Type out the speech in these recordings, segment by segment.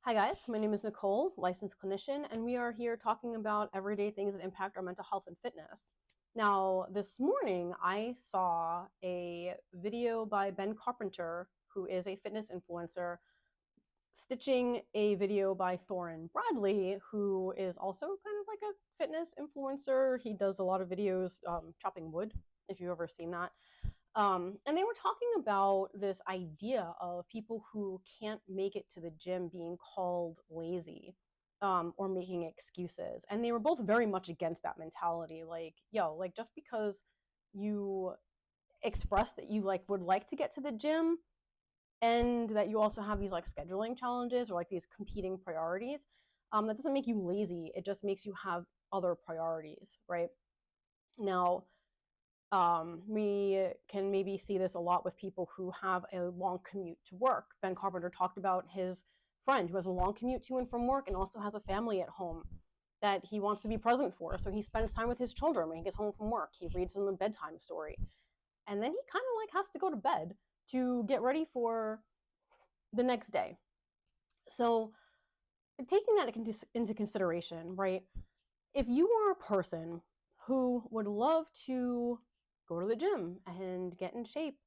Hi guys, my name is Nicole, licensed clinician, and we are here talking about everyday things that impact our mental health and fitness. Now, this morning I saw a video by Ben Carpenter, who is a fitness influencer, stitching a video by Thorin Bradley, who is also kind of like a fitness influencer. He does a lot of videos chopping wood, if you've ever seen that. And they were talking about this idea of people who can't make it to the gym being called lazy, or making excuses. And they were both very much against that mentality. Like, yo, like just because you express that you like would like to get to the gym and that you also have these like scheduling challenges or like these competing priorities, that doesn't make you lazy. It just makes you have other priorities, right? Now, we can maybe see this a lot with people who have a long commute to work. Ben Carpenter talked about his friend who has a long commute to and from work and also has a family at home that he wants to be present for. So he spends time with his children when he gets home from work. He reads them a bedtime story. And then he kind of like has to go to bed to get ready for the next day. So taking that into consideration, right? If you are a person who would love to go to the gym and get in shape,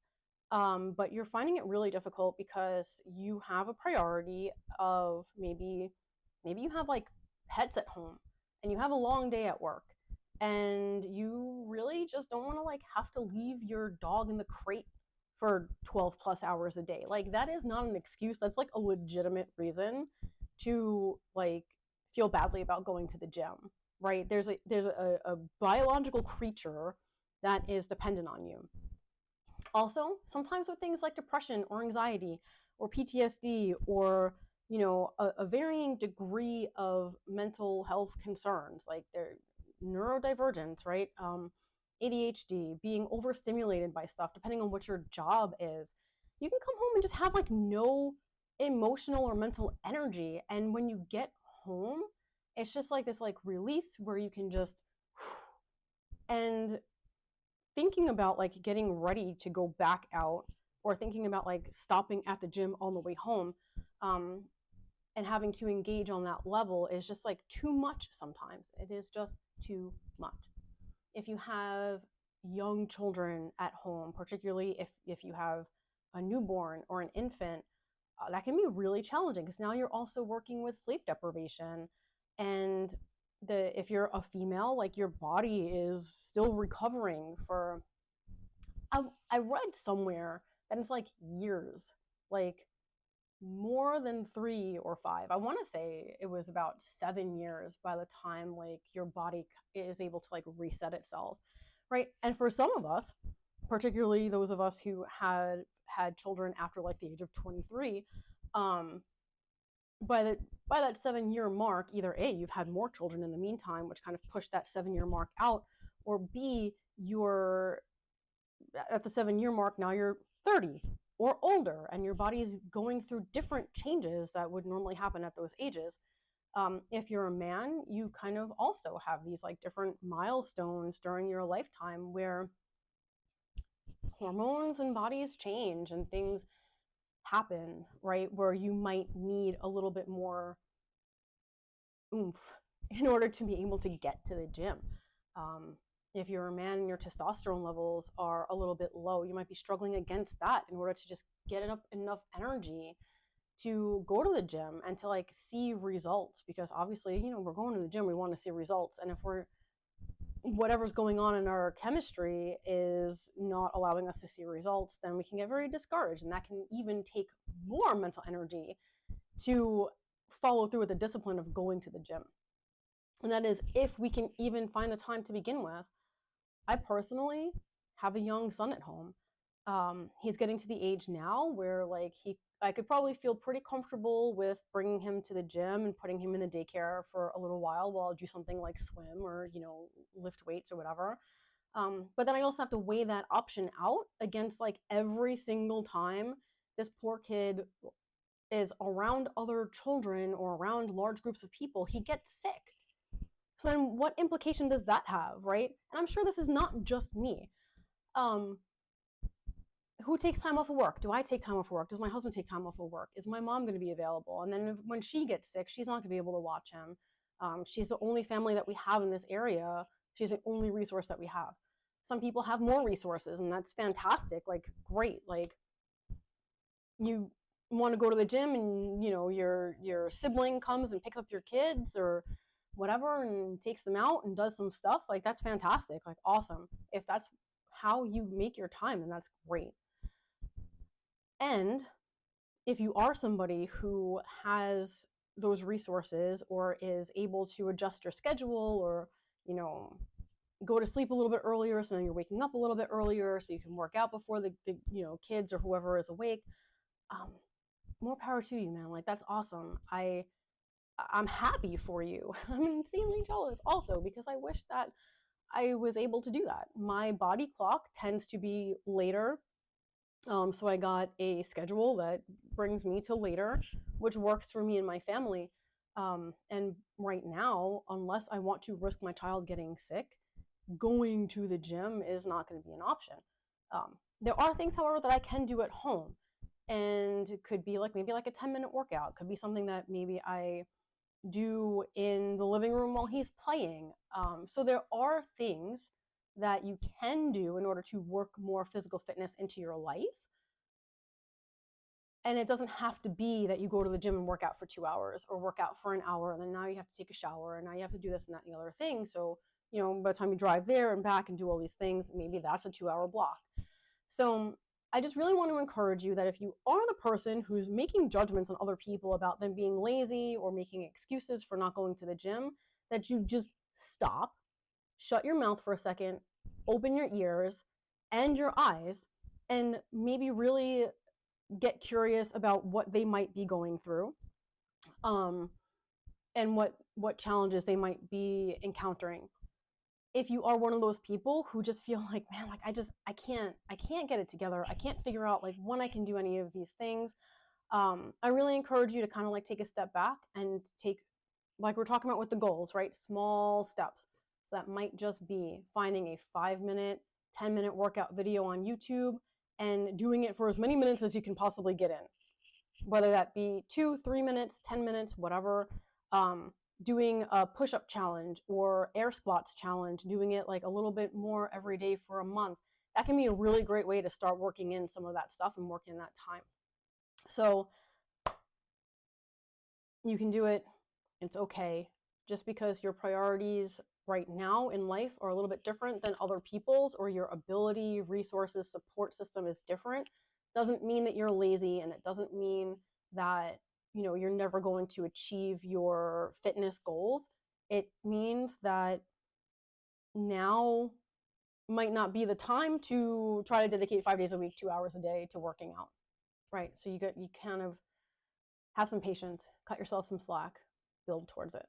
but you're finding it really difficult because you have a priority of maybe you have like pets at home and you have a long day at work and you really just don't want to like have to leave your dog in the crate for 12 plus hours a day. Like that is not an excuse. That's like a legitimate reason to like feel badly about going to the gym, right? There's a biological creature that is dependent on you. Also, sometimes with things like depression or anxiety or PTSD or a varying degree of mental health concerns, like they're neurodivergence, right? ADHD, being overstimulated by stuff, depending on what your job is, you can come home and just have like no emotional or mental energy. And when you get home, it's just like this like release where you can just and thinking about like getting ready to go back out or thinking about like stopping at the gym on the way home, um, and having to engage on that level is just like too much sometimes. It is just too much. If you have young children at home, particularly if you have a newborn or an infant, that can be really challenging because now you're also working with sleep deprivation. And if you're a female, like your body is still recovering for I read somewhere that it's like years, like more than 3 or 5. I want to say it was about 7 years by the time like your body is able to like reset itself, right? And for some of us, particularly those of us who had children after like the age of 23, um, by that 7 year mark, either A, you've had more children in the meantime, which kind of pushed that 7 year mark out, or B, you're at the 7 year mark, now you're 30 or older, and your body is going through different changes that would normally happen at those ages. If you're a man, you kind of also have these like different milestones during your lifetime where hormones and bodies change and things happen, right? Where you might need a little bit more oomph in order to be able to get to the gym. Um, if you're a man and your testosterone levels are a little bit low, you might be struggling against that in order to just get enough energy to go to the gym and to like see results. Because obviously, we're going to the gym, we want to see results. And if whatever's going on in our chemistry is not allowing us to see results, then we can get very discouraged. And that can even take more mental energy to follow through with the discipline of going to the gym. And that is if we can even find the time to begin with. I personally have a young son at home. He's getting to the age now where like I could probably feel pretty comfortable with bringing him to the gym and putting him in the daycare for a little while I do something like swim or lift weights or whatever. But then I also have to weigh that option out against like every single time this poor kid is around other children or around large groups of people, he gets sick. So then what implication does that have, right? And I'm sure this is not just me. Um, who takes time off of work? Do I take time off of work? Does my husband take time off of work? Is my mom going to be available? And then when she gets sick, she's not going to be able to watch him. She's the only family that we have in this area. She's the only resource that we have. Some people have more resources, and that's fantastic. Like, great. Like, you want to go to the gym, and your sibling comes and picks up your kids or whatever and takes them out and does some stuff. Like, that's fantastic. Like, awesome. If that's how you make your time, then that's great. And if you are somebody who has those resources or is able to adjust your schedule or, go to sleep a little bit earlier so then you're waking up a little bit earlier so you can work out before the kids or whoever is awake, um, more power to you, man. Like, that's awesome. I'm happy for you. I'm insanely jealous also because I wish that I was able to do that. My body clock tends to be later. So I got a schedule that brings me to later, which works for me and my family. And right now, unless I want to risk my child getting sick, going to the gym is not going to be an option. There are things, however, that I can do at home. And it could be like maybe like a 10-minute workout. It could be something that maybe I do in the living room while he's playing. So there are things that you can do in order to work more physical fitness into your life. And it doesn't have to be that you go to the gym and work out for 2 hours or work out for an hour and then now you have to take a shower and now you have to do this and that and the other thing. So, by the time you drive there and back and do all these things, maybe that's a 2-hour block. So I just really want to encourage you that if you are the person who's making judgments on other people about them being lazy or making excuses for not going to the gym, that you just stop, shut your mouth for a second, open your ears and your eyes, and maybe really get curious about what they might be going through, and what challenges they might be encountering. If you are one of those people who just feel like, man, like I can't get it together, I can't figure out like when I can do any of these things, I really encourage you to kind of like take a step back and take, like we're talking about with the goals, right? Small steps. So that might just be finding a 5-minute, 10-minute workout video on YouTube and doing it for as many minutes as you can possibly get in, whether that be 2-3 minutes, 10 minutes, whatever. Doing a push-up challenge or air squats challenge, doing it like a little bit more every day for a month. That can be a really great way to start working in some of that stuff and working that time. So you can do it. It's okay. Just because your priorities right now in life are a little bit different than other people's, or your ability, resources, support system is different, doesn't mean that you're lazy, and it doesn't mean that you're never going to achieve your fitness goals. It means that now might not be the time to try to dedicate 5 days a week, 2 hours a day to working out, right? So you kind of have some patience, cut yourself some slack, build towards it.